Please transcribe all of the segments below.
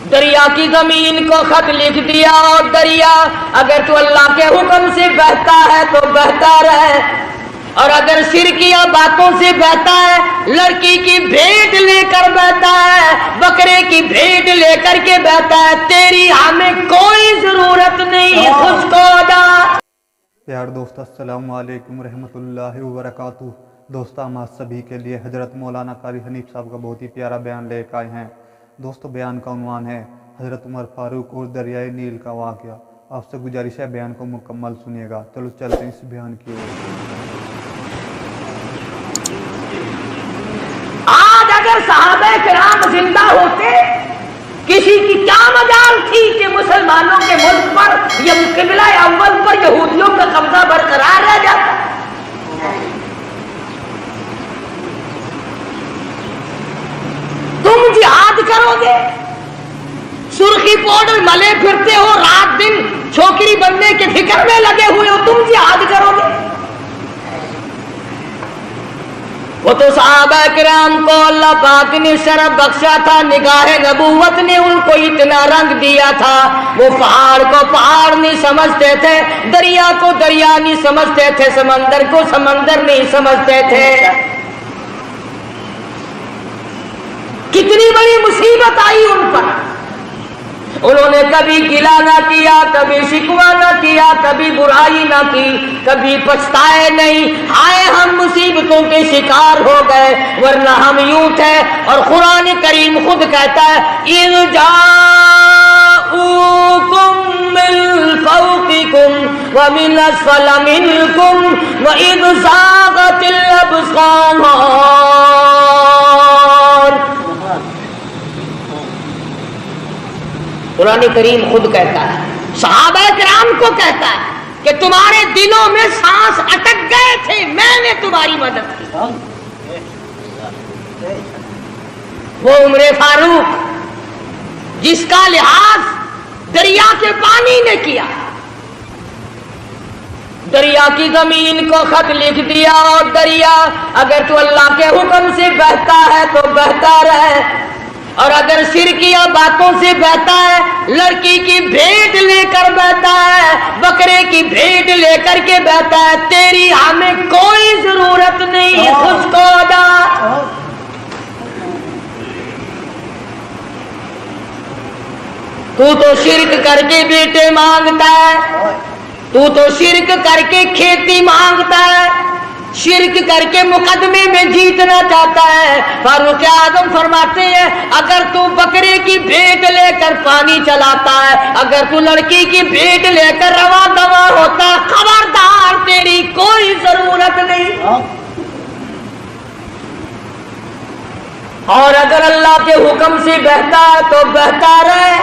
دریا کی زمین کو خط لکھ دیا اور دریا اگر تو اللہ کے حکم سے بہتا ہے تو بہتا رہے، اور اگر شرکیہ باتوں سے بہتا ہے، لڑکی کی بھیٹ لے کر بہتا ہے، بکرے کی بھیٹ لے کر کے بہتا ہے، تیری ہمیں کوئی ضرورت نہیں، خود کو جا۔ پیار دوست السلام علیکم ورحمۃ اللہ وبرکاتہ۔ دوست ہم آپ سبھی کے لیے حضرت مولانا قاری حنیف صاحب کا بہت ہی پیارا بیان لے کر آئے ہیں۔ دوستو بیان کا عنوان ہے حضرت عمر فاروق اور دریائے نیل کا واقعہ۔ آپ سے گزارش ہے بیان کو مکمل سنیے گا۔ چلو چلتے ہیں اس بیان کی اور۔ آج اگر صحابہ کرام زندہ ہوتے، کسی کی کیا مجال تھی کہ مسلمانوں کے ملک پر یا قبلہ اول پر یہودیوں کا قبضہ برقرار رہ جاتا۔ تم جہاد کرو گے، سرخی پاؤڈر ملے پھرتے ہو، رات دن چھوکری بننے کے فکر میں لگے ہوئے ہو، تم جہاد کرو گے؟ وہ تو صحابہ کرام کو اللہ پاک نے شرف بخشا تھا، نگاہ نبوت نے ان کو اتنا رنگ دیا تھا، وہ پہاڑ کو پہاڑ نہیں سمجھتے تھے، دریا کو دریا نہیں سمجھتے تھے، سمندر کو سمندر نہیں سمجھتے تھے۔ کتنی بڑی مصیبت آئی ان پر، انہوں نے کبھی گلہ نہ کیا، کبھی شکوہ نہ کیا، کبھی برائی نہ کی، کبھی پچھتائے نہیں، آئے ہم مصیبتوں کے شکار ہو گئے، ورنہ ہم یوں تھے۔ اور قرآن کریم خود کہتا ہے اِذْ جَاءُوكُم مِّن فَوْقِكُمْ وَمِنْ أَسْفَلَ مِنكُمْ وَإِذْ زَاغَتِ الْأَبْصَارُ۔ قرآن کریم خود کہتا ہے، صحابہ کرام کو کہتا ہے کہ تمہارے دلوں میں سانس اٹک گئے تھے، میں نے تمہاری مدد کی۔ وہ عمر فاروق جس کا لحاظ دریا کے پانی نے کیا، دریا کی زمین کو خط لکھ دیا اور دریا اگر تو اللہ کے حکم سے بہتا ہے تو بہتا رہے، اور اگر شرکیہ باتوں سے بہتا ہے، لڑکی کی بھیٹ لے کر بہتا ہے، بکرے کی بھیٹ لے کر کے بہتا ہے، تیری ہمیں کوئی ضرورت نہیں، خود کو جا۔ تو شرک کر کے بیٹے مانگتا ہے، تو شرک کر کے کھیتی مانگتا ہے، شرک کر کے مقدمے میں جیتنا چاہتا ہے۔ فاروق اعظم فرماتے ہیں اگر تو بکرے کی بھیٹ لے کر پانی چلاتا ہے، اگر تو لڑکی کی بھیٹ لے کر رواں دواں ہوتا، خبردار تیری کوئی ضرورت نہیں۔ اور اگر اللہ کے حکم سے بہتا ہے تو بہتا رہے،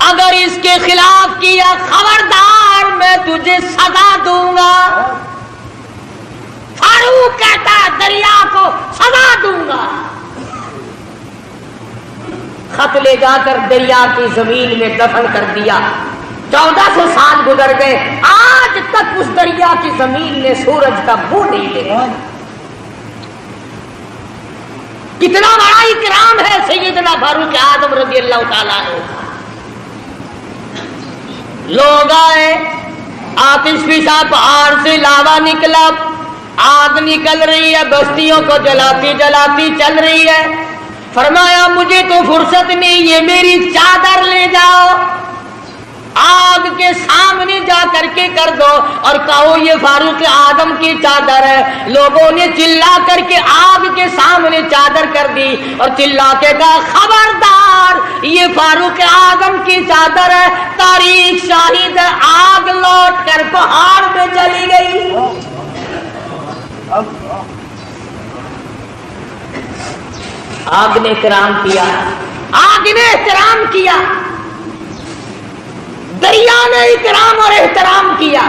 اگر اس کے خلاف کیا خبردار میں تجھے سزا دوں گا۔ فاروق کہتا ہے دریا کو سزا دوں گا۔ خط لے جا کر دریا کی زمین میں دفن کر دیا۔ 1400 سال گزر گئے، آج تک اس دریا کی زمین نے سورج کا بو نہیں دیکھا۔ کتنا بڑا اکرام ہے سیدنا فاروق اعظم رضی اللہ تعالیٰ عنہ۔ لوگ آئے، آتش فشاں پہاڑ سے لاوا نکلا، آگ نکل رہی ہے، بستیوں کو جلاتی جلاتی چل رہی ہے۔ فرمایا مجھے تو فرصت نہیں، یہ میری چادر لے جاؤ، آگ کے سامنے جا کر کے کر دو اور کہو یہ فاروق اعظم کی چادر ہے۔ لوگوں نے چلا کر کے آگ کے سامنے چادر کر دی اور چلا کے کہا خبردار یہ فاروق اعظم کی چادر ہے، تاریخ شاہد ہے، آگ لوٹ کر پہاڑ میں چلی گئی۔ آگ نے احترام کیا، آگ نے احترام کیا، دریا نے احترام اور احترام کیا۔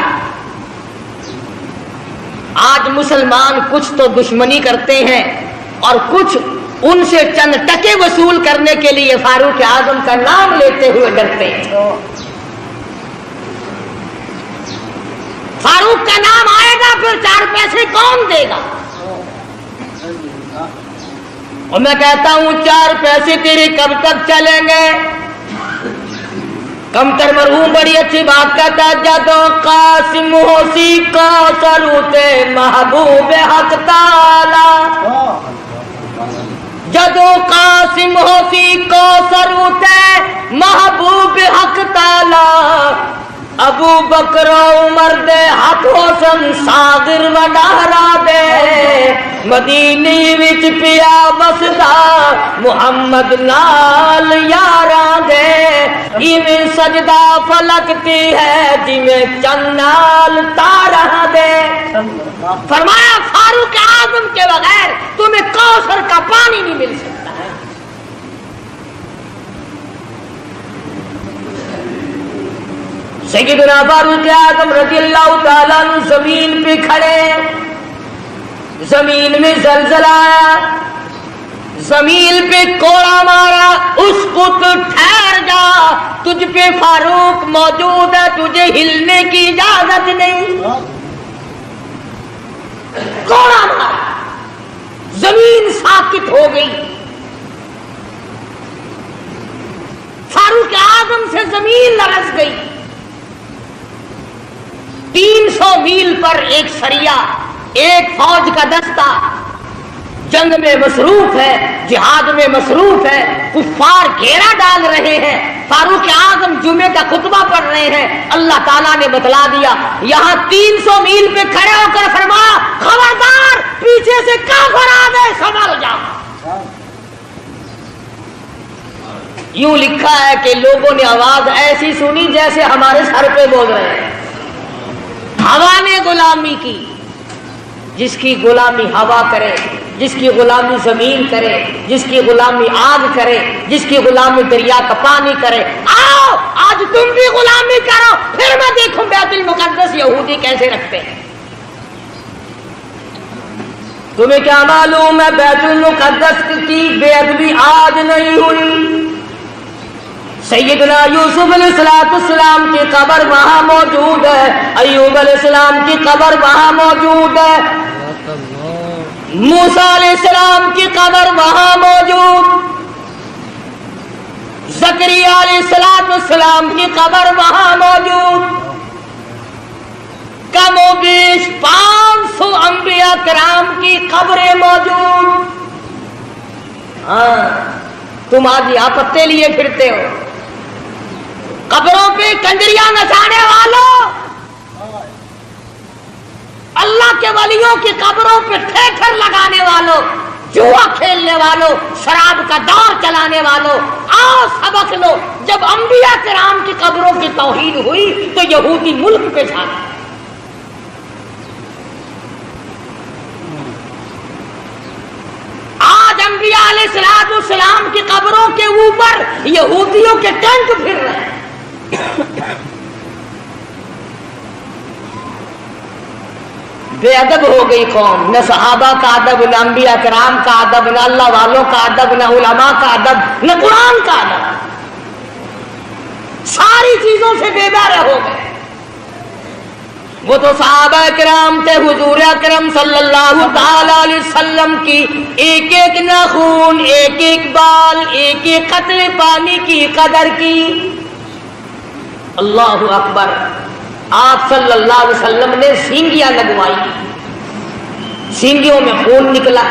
آج مسلمان کچھ تو دشمنی کرتے ہیں اور کچھ ان سے چند ٹکے وصول کرنے کے لیے فاروق اعظم کا نام لیتے ہوئے ڈرتے ہیں۔ فاروق کا نام آئے گا پھر 4 پیسے کون دے گا؟ اور میں کہتا ہوں 4 پیسے تیرے کب تک چلیں گے؟ کمتر مرحوم بڑی اچھی بات کہتا ہے، جدو قاسم ہوسی کو سروتے محبوب حق تعالی، جدو قاسم ہوسی کو سروتے محبوب حق تعالی، ابو بکر عمر دے ہاتھ حسن صاغر وڈارا دے، مدینی وچ پیا بسدا محمد نال یاراں دے، ایویں سجدہ فلکتی ہے جویں چن نال تاراں دے۔ فرمایا فاروق اعظم کے بغیر تمہیں کوثر کا پانی نہیں مل سکتا۔ سیدنا فاروق اعظم رضی اللہ تعالیٰ عنہ زمین پہ کھڑے، زمین میں زلزلہ آیا، زمین پہ کوڑا مارا، اس کو تو ٹھہر جا، تجھ پہ فاروق موجود ہے، تجھے ہلنے کی اجازت نہیں۔ کوڑا مارا، زمین ساکت ہو گئی، فاروق اعظم سے زمین لرز گئی۔ 300 میل پر ایک سریا، ایک فوج کا دستہ جنگ میں مصروف ہے، جہاد میں مصروف ہے، کفار گھیرا ڈال رہے ہیں، فاروق اعظم جمعے کا خطبہ پڑھ رہے ہیں۔ اللہ تعالیٰ نے بتلا دیا، یہاں 300 میل پہ کھڑے ہو کر فرمایا خبردار پیچھے سے کافر آ گئے، سنبھل جاؤ۔ یوں لکھا ہے کہ لوگوں نے آواز ایسی سنی جیسے ہمارے سر پہ بول رہے ہیں۔ ہوا نے غلامی کی، جس کی غلامی ہوا کرے، جس کی غلامی زمین کرے، جس کی غلامی آگ کرے، جس کی غلامی دریا کا پانی کرے، آؤ آج تم بھی غلامی کرو، پھر میں دیکھوں بیت المقدس یہودی کیسے رکھتے ہیں۔ تمہیں کیا معلوم ہے بیت المقدس کی بے ادبی آج نہیں ہوئی؟ سیدنا یوسف علیہ السلام کی قبر وہاں موجود ہے، ایوب علیہ السلام کی قبر وہاں موجود ہے، موسیٰ علیہ السلام کی قبر وہاں موجود، زکریا علیہ السلام کی قبر وہاں موجود، کم و بیش 500 انبیاء کرام کی قبریں موجود۔ ہاں تم آج یہاں پتے لیے پھرتے ہو، قبروں پہ کنجریاں نچانے والوں، اللہ کے ولیوں کی قبروں پہ ٹھیکر لگانے والوں، جوا کھیلنے والوں، شراب کا دور چلانے والوں، آؤ سبق لو۔ جب انبیاء کرام کی قبروں کی توہین ہوئی تو یہودی ملک پہ چھا گئے۔ آج انبیاء علیہ السلام کی قبروں کے اوپر یہودیوں کے ٹینک پھر رہے ہیں۔ بے ادب ہو گئی قوم، نہ صحابہ کا ادب، نہ انبیاء کرام کا ادب، نہ اللہ والوں کا ادب، نہ علماء کا ادب، نہ قرآن کا ادب، ساری چیزوں سے بے بہرے ہو گئے۔ وہ تو صحابہ کرام تھے، حضور اکرم صلی اللہ تعالی علیہ وسلم کی ایک ایک ناخون، ایک ایک بال، ایک ایک قطرے پانی کی قدر کی۔ اللہ اکبر۔ آپ صلی اللہ علیہ وسلم نے سینگیاں لگوائی، سینگیوں میں خون نکلا،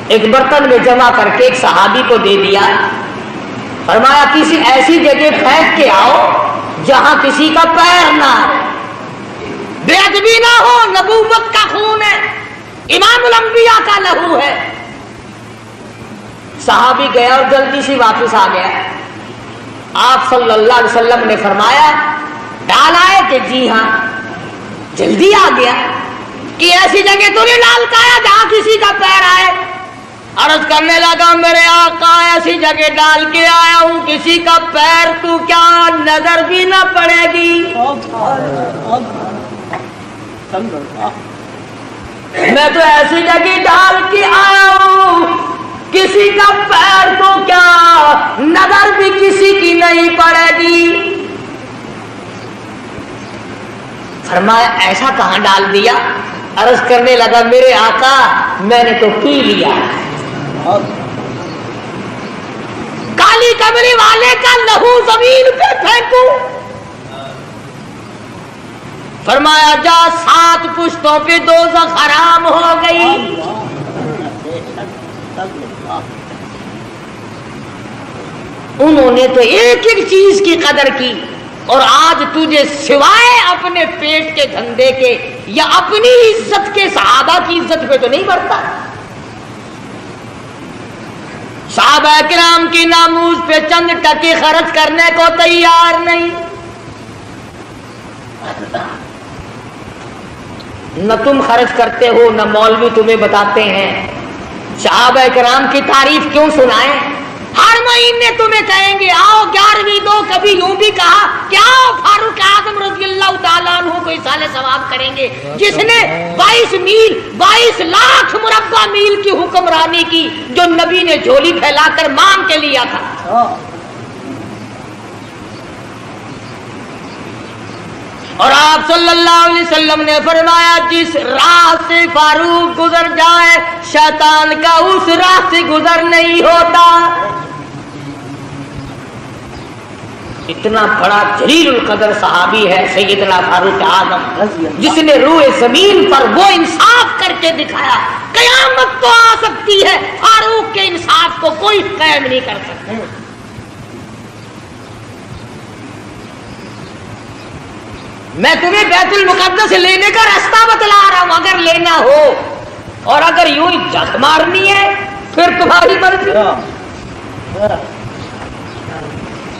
ایک برتن میں جمع کر کے ایک صحابی کو دے دیا، فرمایا کسی ایسی جگہ پھینک کے آؤ جہاں کسی کا پیر نہ ہو، بے ادبی نہ ہو، نبوت کا خون ہے، امام الانبیاء کا لہو ہے۔ صحابی گیا اور جلدی سے واپس آ گیا۔ آپ صلی اللہ علیہ وسلم نے فرمایا ڈال آئے کہ جی ہاں، جلدی آ گیا کہ ایسی جگہ تو نہیں ڈال کے آیا جہاں کسی کا پیر آئے۔ عرض کرنے لگا میرے آقا ایسی جگہ ڈال کے آیا ہوں کسی کا پیر تو کیا نظر بھی نہ پڑے گی؟ میں تو ایسی جگہ ڈال کے آیا ہوں کسی کا پیر تو کیا نظر بھی کسی کی نہیں پڑے گی۔ فرمایا ایسا کہاں ڈال دیا؟ عرض کرنے لگا میرے آقا میں نے تو پی لیا۔ کالی کمری والے کا لہو زمین پہ پھینکوں؟ فرمایا جا 7 پشتوں پہ دوزخ حرام ہو گئی۔ انہوں نے تو ایک ایک چیز کی قدر کی، اور آج تجھے سوائے اپنے پیٹ کے دھندے کے یا اپنی عزت کے صحابہ کی عزت پہ تو نہیں بڑھتا۔ صحابہ کرام کی ناموز پہ چند ٹکے خرچ کرنے کو تیار نہیں۔ نہ تم خرچ کرتے ہو، نہ مولوی تمہیں بتاتے ہیں۔ صحابہ کرام کی تعریف کیوں سنائیں؟ ہر مہینے تمہیں کہیں گے آؤ 11ویں دو، کبھی یوں بھی کہا کہ آؤ فاروق اعظم رضی اللہ تعالیٰ عنہ کو اصال ثواب کریں گے، جس نے 22 لاکھ مربع میل کی حکمرانی کی، جو نبی نے جھولی پھیلا کر مانگ کے لیا تھا۔ اور آپ صلی اللہ علیہ وسلم نے فرمایا جس راہ سے فاروق گزر جائے شیطان کا اس راہ سے گزر نہیں ہوتا۔ اتنا بڑا جلیل القدر صحابی ہے سیدنا فاروق اعظم، جس نے روح زمین پر وہ انصاف کر کے دکھایا۔ قیامت تو آ سکتی ہے، فاروق کے انصاف کو کوئی قائم نہیں کر سکتا۔ میں تمہیں بیت المقدس لینے کا راستہ بتلا رہا ہوں، اگر لینا ہو، اور اگر یوں ہی جھک مارنی ہے پھر تمہاری مرضی۔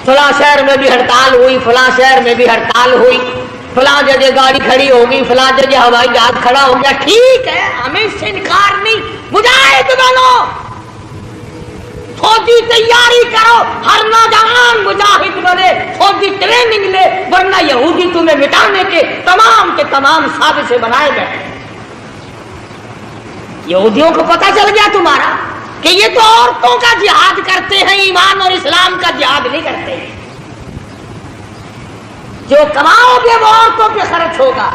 فلاں شہر میں بھی ہڑتال ہوئی، فلاں شہر میں بھی ہڑتال ہوئی، فلاں جگہ گاڑی کھڑی ہوگی، فلاں جگہ ہوائی جہاز کھڑا ہو گیا، ٹھیک ہے، ہمیں اس سے انکار نہیں۔ مجاہد بنو، فوجی تیاری کرو، ہر نوجوان مجاہد بنے، فوجی ٹریننگ لے، ورنہ یہودی تمہیں مٹانے کے تمام سازشیں بنائے بیٹھے۔ یہودیوں کو پتہ چل گیا تمہارا کہ یہ تو عورتوں کا جہاد کرتے ہیں، ایمان اور اسلام کا جہاد نہیں کرتے۔ جو کماؤ گے وہ عورتوں پہ خرچ ہوگا،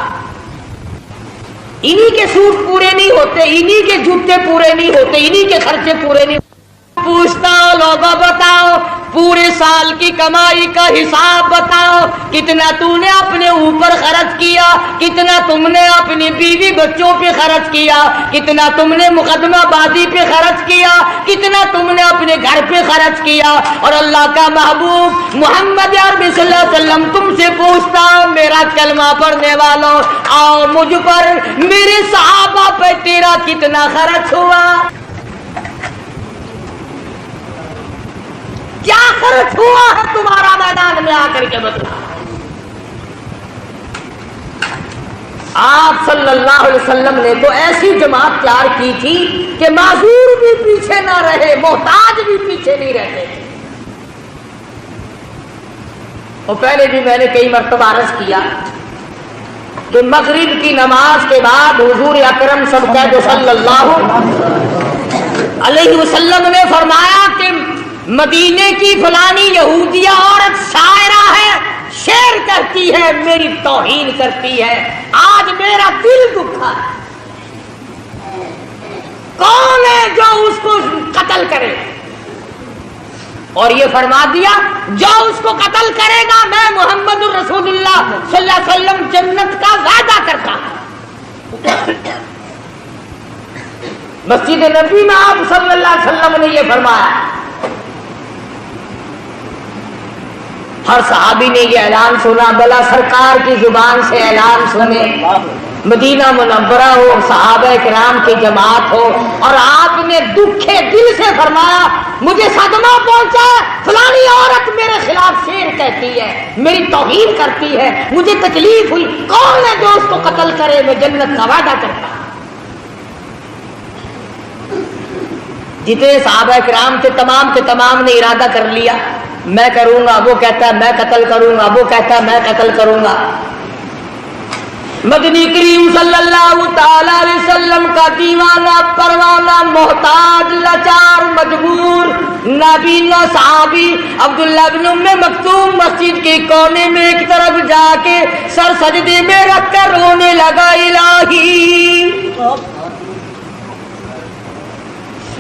انہی کے سوٹ پورے نہیں ہوتے، انہی کے جوتے پورے نہیں ہوتے، انہی کے خرچے پورے نہیں ہوتے۔ پوچھتا ہوں لوگوں بتاؤ پورے سال کی کمائی کا حساب بتاؤ، کتنا تو نے اپنے اوپر خرچ کیا، کتنا تم نے اپنی بیوی بچوں پہ خرچ کیا، کتنا تم نے مقدمہ بازی پہ خرچ کیا، کتنا تم نے اپنے گھر پہ خرچ کیا۔ اور اللہ کا محبوب محمد عربی صلی اللہ علیہ وسلم تم سے پوچھتا ہوں میرا کلمہ پڑھنے والوں، آؤ مجھ پر، میرے صحابہ پہ تیرا کتنا خرچ ہوا؟ کیا خرچ ہوا ہے تمہارا میدان میں آ کر کے بتلا۔ آپ صلی اللہ علیہ وسلم نے تو ایسی جماعت تیار کی تھی کہ معذور بھی پیچھے نہ رہے، محتاج بھی پیچھے نہیں رہتے۔ اور پہلے بھی میں نے کئی مرتبہ عرض کیا کہ مغرب کی نماز کے بعد حضور اکرم صلی اللہ علیہ وسلم نے فرمایا کہ مدینے کی فلانی یہودیہ عورت شاعرہ ہے، شعر کرتی ہے، میری توہین کرتی ہے، آج میرا دل دکھا ہے، کون ہے جو اس کو قتل کرے؟ اور یہ فرما دیا جو اس کو قتل کرے گا میں محمد الرسول اللہ صلی اللہ علیہ وسلم جنت کا وعدہ کرتا ہوں۔ مسجد نبی میں آپ صلی اللہ علیہ وسلم نے یہ فرمایا۔ ہر صحابی نے یہ اعلان سنا، بلا سرکار کی زبان سے اعلان سنے، مدینہ منورہ ہو، صحابہ کرام کی جماعت ہو، اور آپ نے دکھے دل سے فرمایا مجھے صدمہ پہنچا، فلانی عورت میرے خلاف شعر کہتی ہے، میری توہین کرتی ہے، مجھے تکلیف ہوئی، کون ہے جو اس کو قتل کرے؟ میں جنت کا وعدہ کرتا ہوں۔ جتنے صحابہ کرام تھے تمام کے تمام نے ارادہ کر لیا میں کروں گا، وہ کہتا ہے میں قتل کروں گا، وہ کہتا ہے میں قتل کروں گا۔ مدنی کریم صلی اللہ تعالی علیہ وسلم کا دیوانہ پروانہ محتاج لاچار مجبور نابینا صحابی عبداللہ بن ام مکتوم مسجد کے کونے میں ایک طرف جا کے سر سجدے میں رکھ کر رونے لگا، الہی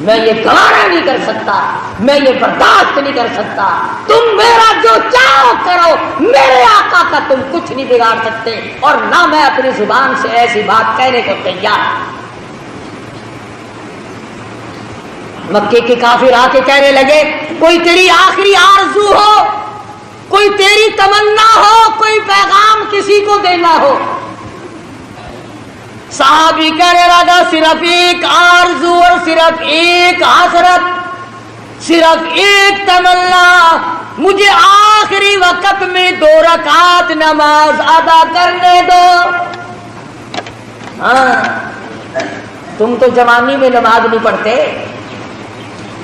میں یہ گوارا نہیں کر سکتا، میں یہ برداشت نہیں کر سکتا، تم میرا جو چاہو کرو، میرے آقا کا تم کچھ نہیں بگاڑ سکتے، اور نہ میں اپنی زبان سے ایسی بات کہنے کو تیار۔ مکے کے کافر آ کے کہنے لگے کوئی تیری آخری آرزو ہو، کوئی تیری تمنا ہو، کوئی پیغام کسی کو دینا ہو۔ صحابی کہنے لگا صرف ایک آرزو اور صرف ایک حسرت، صرف ایک تمنا، مجھے آخری وقت میں 2 رکعت نماز ادا کرنے دو۔ ہاں، تم تو جوانی میں نماز نہیں پڑھتے،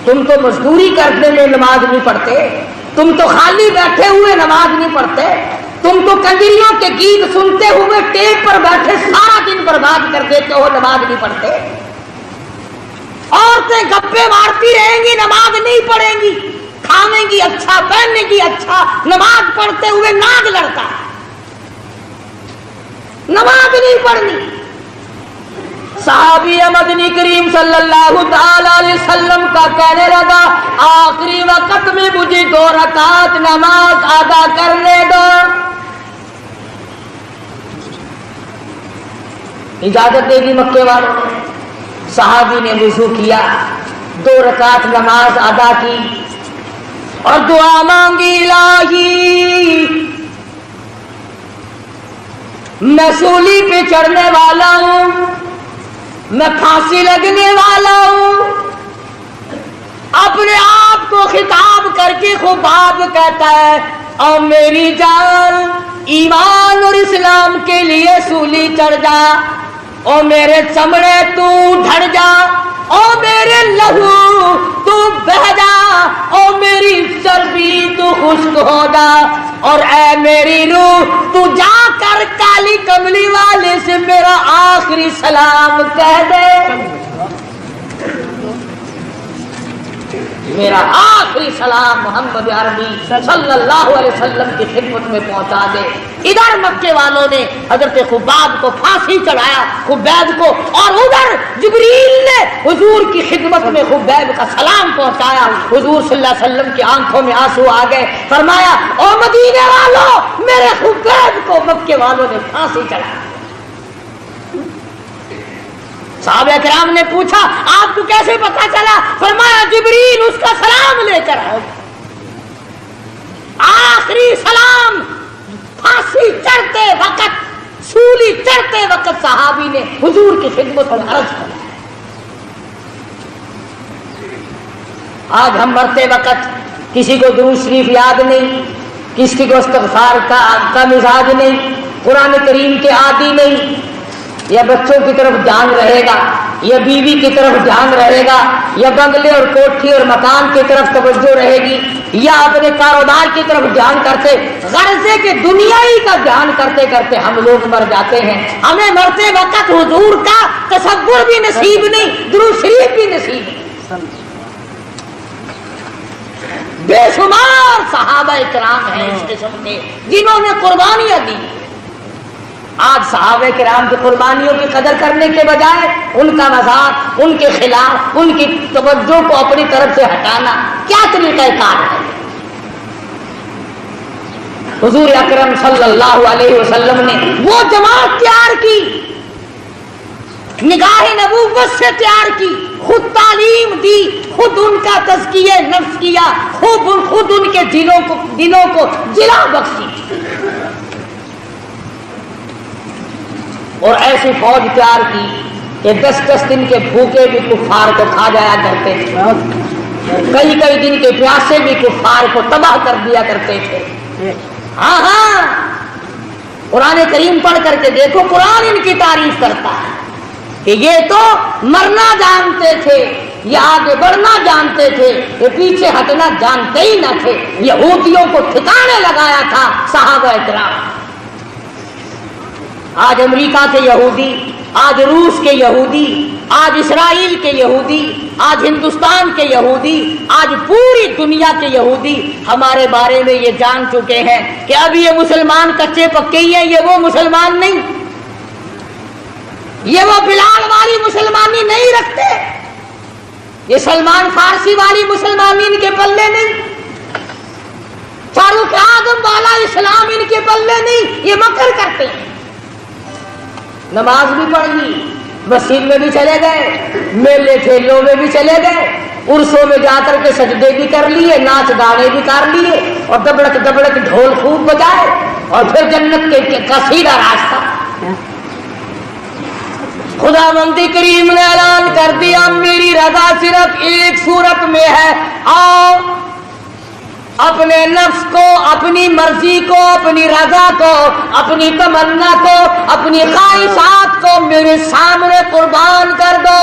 تم تو مزدوری کرنے میں نماز نہیں پڑھتے، تم تو خالی بیٹھے ہوئے نماز نہیں پڑھتے، تم تو کنجریوں کے گیت سنتے ہوئے ٹیپ پر بیٹھے سارا دن برباد کر دیتے ہو، نماز نہیں پڑھتے۔ عورتیں گپے مارتی رہیں گی، نماز نہیں پڑھیں گی، کھانے گی اچھا، پہننے کی اچھا، نماز پڑھتے ہوئے ناگ لڑتا، نماز نہیں پڑھنی۔ صحابی مدنی کریم صلی اللہ تعالی علیہ وسلم کا کہنے لگا آخری وقت میں مجھے 2 رکعت نماز ادا کرنے دو۔ اجازت دے دی مکے والوں نے، صحابی نے وضو کیا، 2 رکعت نماز ادا کی اور دعا مانگی، الہی میں سولی پہ چڑھنے والا ہوں، میں پھانسی لگنے والا ہوں۔ اپنے آپ کو خطاب کر کے خباب کہتا ہے او میری جان ایمان اور اسلام کے لیے سولی چڑھ جا، او میرے چمڑے تو ڈھڑ جا، او میرے لہو تو بہہ جا، او میری چربی تو خشک ہو جا، اور اے میری روح تو جا کر کالی کملی والے سے میرا آخری سلام کہہ دے، میرا آخری سلام محمد عربی صلی اللہ علیہ وسلم کی خدمت میں پہنچا دے۔ ادھر مکے والوں نے حضرت خباب کو پھانسی چڑھایا، خبیب کو، اور ادھر جبریل نے حضور کی خدمت میں خبیب کا سلام پہنچایا۔ حضور صلی اللہ علیہ وسلم کی آنکھوں میں آنسو آ گئے، فرمایا او مدینے والوں میرے خبیب کو مکے والوں نے پھانسی چڑھایا۔ صحابہ کرام نے پوچھا آپ کو کیسے پتا چلا؟ فرمایا جبریل اس کا سلام لے کر آؤ۔ آخری سلام پھانسی چڑھتے وقت، سولی چڑھتے وقت صحابی نے حضور کی خدمت میں عرض کیا۔ آج ہم مرتے وقت کسی کو درود شریف یاد نہیں، کسی کو استغفار کا مزاج نہیں، قرآن کریم کے عادی نہیں، یا بچوں کی طرف دھیان رہے گا، یا بیوی کی طرف دھیان رہے گا، یا بنگلے اور کوٹھی اور مکان کی طرف توجہ رہے گی، یا اپنے کاروبار کی طرف دھیان کرتے، غرضے کے دنیائی کا دھیان کرتے کرتے ہم لوگ مر جاتے ہیں۔ ہمیں مرتے وقت حضور کا تصور بھی نصیب نہیں، درود شریف بھی نصیب نہیں۔ بے شمار صحابہ کرام ہیں اس قسم کے جنہوں نے قربانیاں دی۔ آج صحابہ کرام کی قربانیوں کی قدر کرنے کے بجائے ان کا مذاق، ان کے خلاف، ان کی توجہ کو اپنی طرف سے ہٹانا کیا طریقہ کار ہے؟ حضور اکرم صلی اللہ علیہ وسلم نے وہ جماعت تیار کی، نگاہ نبوت سے تیار کی، خود تعلیم دی، خود ان کا تزکیہ نفس کیا، خود ان کے دلوں کو جلا بخشی، اور ایسی فوج تیار کی کہ 10 دن کے بھوکے بھی کفار کو کھا جایا کرتے تھے، کئی دن کے پیاسے بھی کفار کو تباہ کر دیا کرتے تھے۔ ہاں قرآن کریم پڑھ کر کے دیکھو، قرآن ان کی تعریف کرتا ہے کہ یہ تو مرنا جانتے تھے، یہ آگے بڑھنا جانتے تھے، یہ پیچھے ہٹنا جانتے ہی نہ تھے، یہودیوں کو ٹھکانے لگایا تھا صحابہ کرام۔ آج امریکہ کے یہودی، آج روس کے یہودی، آج اسرائیل کے یہودی، آج ہندوستان کے یہودی، آج پوری دنیا کے یہودی ہمارے بارے میں یہ جان چکے ہیں کہ اب یہ مسلمان کچے پکے ہی ہیں، یہ وہ مسلمان نہیں، یہ وہ بلال والی مسلمانی نہیں رکھتے، یہ سلمان فارسی والی مسلمان ان کے پلے نہیں، فاروق اعظم والا اسلام ان کے پلے نہیں، یہ مکر کرتے ہیں۔ نماز بھی پڑھ لی، مسجد میں بھی چلے گئے، میلے ٹھیلوں میں بھی چلے گئے، عرسوں میں جا کر کے سجدے بھی کر لیے، ناچ گانے بھی کر لیے، اور دبڑک دبڑک ڈھول خوب بجائے، اور پھر جنت کا سیدھا راستہ۔ خداوند کریم نے اعلان کر دیا میری رضا صرف ایک صورت میں ہے، آؤ اپنے نفس کو، اپنی مرضی کو، اپنی رضا کو، اپنی تمنا کو، اپنی خواہشات کو میرے سامنے قربان کر دو۔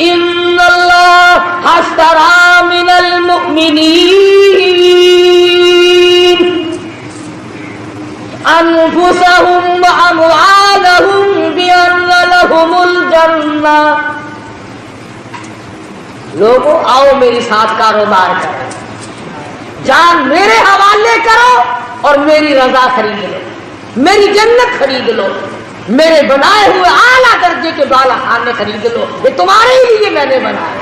ان اللہ اشتری من المؤمنین انفسهم واموالهم بان لهم الجنہ۔ لوگوں آؤ میرے ساتھ کاروبار کرو، جان میرے حوالے کرو اور میری رضا خرید لو، میری جنت خرید لو، میرے بنائے ہوئے اعلیٰ درجے کے بالا خانے خرید لو، یہ تمہارے ہی لیے میں نے بنائے۔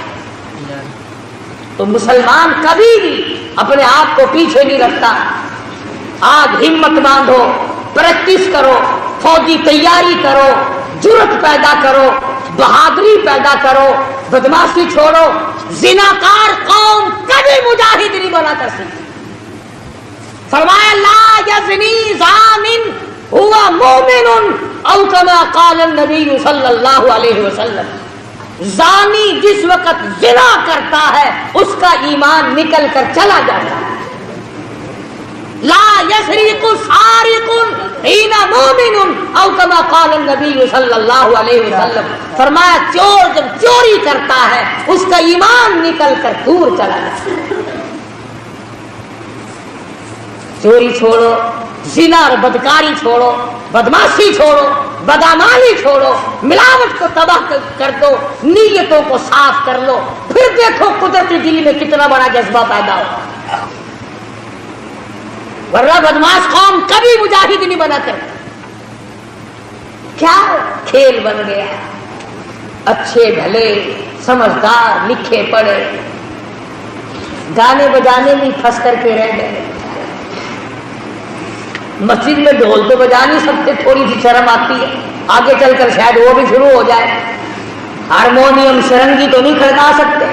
تو مسلمان کبھی بھی اپنے آپ کو پیچھے نہیں رکھتا۔ آج ہمت باندھو، پریکٹس کرو، فوجی تیاری کرو، جرأت پیدا کرو، بہادری پیدا کرو، بدماشی چھوڑو۔ زناکار قوم کبھی مجاہد نہیں بنا کر سکتی۔ فرمایا لا یزنی زان ہوا مومن او کما قال النبی صلی اللہ علیہ وسلم۔ زانی جس وقت زنا کرتا ہے اس کا ایمان نکل کر چلا جاتا ہے۔ لا یسرق سارق حین مومن او کما قال النبی صلی اللہ علیہ وسلم۔ فرمایا چور جب چوری کرتا ہے اس کا ایمان نکل کر دور چلا جاتا ہے۔ چوری چھوڑو، زنا اور بدکاری چھوڑو، بدماشی چھوڑو، بدعمالی چھوڑو، ملاوٹ کو تباہ کر دو، نیتوں کو صاف کر لو، پھر دیکھو قدرتی دل میں کتنا بڑا جذبہ پیدا ہو۔ ورنہ بدماش قوم کبھی مجاہد نہیں بنا کر۔ کیا کھیل بن گیا، اچھے بھلے سمجھدار لکھے پڑھے گانے بجانے میں پھنس کر کے رہ گئے۔ مسجد میں ڈھول تو بجا نہیں سکتے، تھوڑی سی شرم آتی ہے، آگے چل کر شاید وہ بھی شروع ہو جائے۔ ہارمونیم شرنگی تو نہیں کھڑکا سکتے،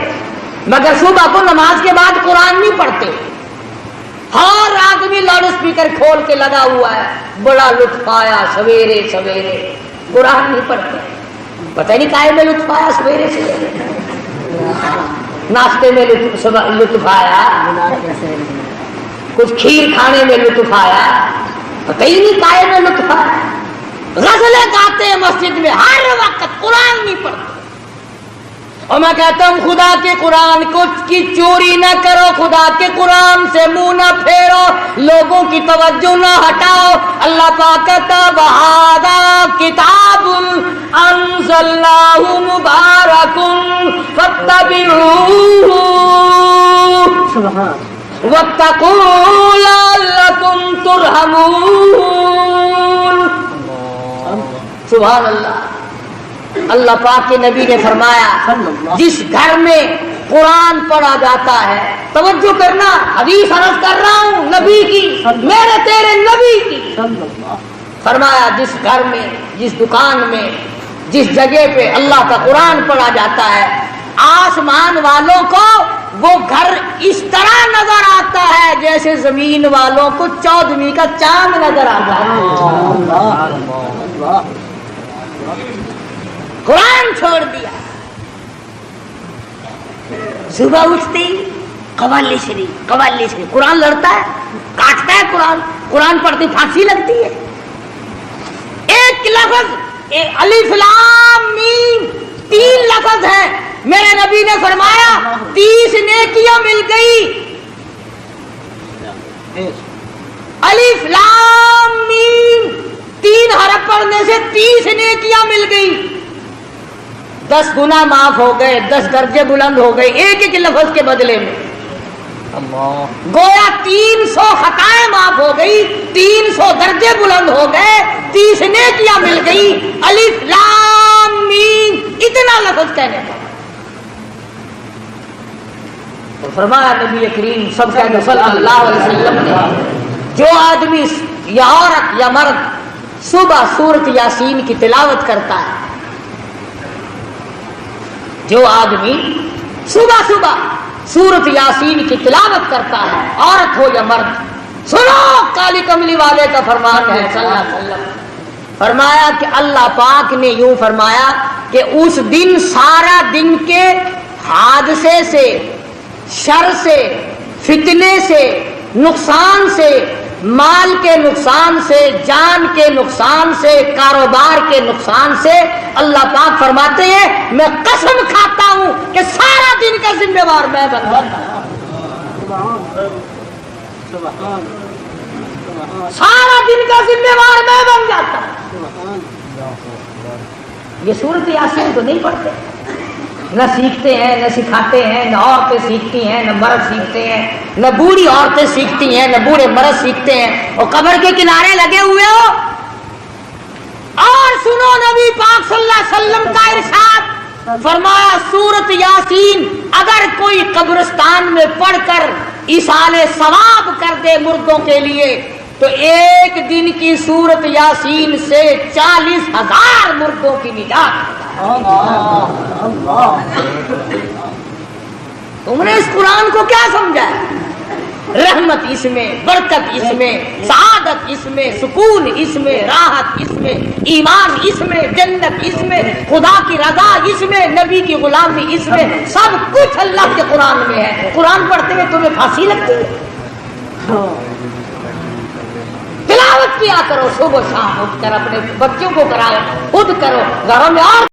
مگر صبح کو نماز کے بعد قرآن نہیں پڑھتے۔ ہر آدمی لاؤڈ اسپیکر کھول کے لگا ہوا ہے، بڑا لطف آیا سویرے سویرے، قرآن نہیں پڑھتے۔ پتہ نہیں کائے میں لطف آیا سویرے سویرے، ناشتے میں لطف آیا، کچھ کھیر کھانے میں لطف آیا، پتہ ہی نہیں کائے میں لطف آیا۔ غزلیں گاتے ہیں مسجد میں، ہر وقت قرآن نہیں پڑھتے۔ اور میں کہتا ہوں خدا کے قرآن کی چوری نہ کرو، خدا کے قرآن سے منہ نہ پھیرو، لوگوں کی توجہ نہ ہٹاؤ۔ اللہ پاک کہتا وَهَذَا كِتَابٌ أَنزَلْنَاهُ مُبَارَكٌ فَاتَّبِعُوهُ وَاتَّقُوا لَعَلَّكُمْ تُرْحَمُونَ۔ سبحان اللہ۔ اللہ پاک کے نبی نے فرمایا جس گھر میں قرآن پڑھا جاتا ہے، توجہ کرنا، حدیث عرض کر رہا ہوں نبی کی، میرے تیرے نبی کی، فرمایا جس گھر میں، جس دکان میں، جس جگہ پہ اللہ کا قرآن پڑھا جاتا ہے، آسمان والوں کو وہ گھر اس طرح نظر آتا ہے جیسے زمین والوں کو 14ویں کا چاند نظر آتا ہے۔ قرآن چھوڑ دیا، صبح اٹھتی قوالی شریف، قوالی شریف، قرآن لڑتا ہے، کاٹتا ہے قرآن، قرآن پڑھتی پھانسی لگتی ہے۔ ایک لفظ الف لام میم، 3 لفظ ہیں، میرے نبی نے فرمایا 30 نیکیاں مل گئی۔ الف لام میم 3 حرف پڑھنے سے 30 نیکیاں مل گئی، 10 گناہ معاف ہو گئے، 10 درجے بلند ہو گئے ایک ایک لفظ کے بدلے میں۔ گویا 300 خطائیں معاف ہو گئی، 300 درجے بلند ہو گئے، 30 نیکیاں مل گئی۔ الف لام میم اتنا لفظ کہنے کا تو فرمایا نبی کریم صلی اللہ علیہ وسلم نے جو آدمی یا عورت یا مرد صبح سورت یاسین کی تلاوت کرتا ہے، جو آدمی صبح صبح سورت یاسین کی تلاوت کرتا ہے، عورت ہو یا مرد، سنو کالی کملی والے کا فرمان ہے صلی اللہ علیہ وسلم، فرمایا کہ اللہ پاک نے یوں فرمایا کہ اس دن سارا دن کے حادثے سے، شر سے، فتنے سے، نقصان سے، مال کے نقصان سے، جان کے نقصان سے، کاروبار کے نقصان سے اللہ پاک فرماتے ہیں میں قسم کھاتا ہوں کہ سارا دن کا ذمہ دار میں بن جاتا ہوں، سارا دن کا ذمہ دار میں بن جاتا ہوں۔ یہ سورت یاسین تو نہیں پڑھتے، نہ سیکھتے ہیں، نہ سکھاتے ہیں، نہ عورتیں سیکھتی ہیں، نہ مرد سیکھتے ہیں، نہ بوڑھی عورتیں سیکھتی ہیں، نہ بوڑھے مرد سیکھتے ہیں، اور قبر کے کنارے لگے ہوئے ہو۔ اور سنو نبی پاک صلی اللہ علیہ وسلم کا ارشاد، فرمایا سورت یاسین اگر کوئی قبرستان میں پڑھ کر ایصال ثواب کر دے مردوں کے لیے تو ایک دن کی سورت یاسین سے 40,000 مردوں کی نجات۔ تم نے اس قرآن کو کیا سمجھا ہے؟ رحمت اس میں، برکت اس میں، سعادت اس میں، سکون اس میں، راحت اس میں، ایمان اس میں، جنت اس میں، خدا کی رضا اس میں، نبی کی غلامی اس میں، سب کچھ اللہ کے قرآن میں ہے۔ قرآن پڑھتے ہوئے تمہیں پھانسی لگتی ہے؟ تلاوت کیا کرو صبح شام، اٹھ کر اپنے بچوں کو کراؤ، خود کرو، گھروں میں اور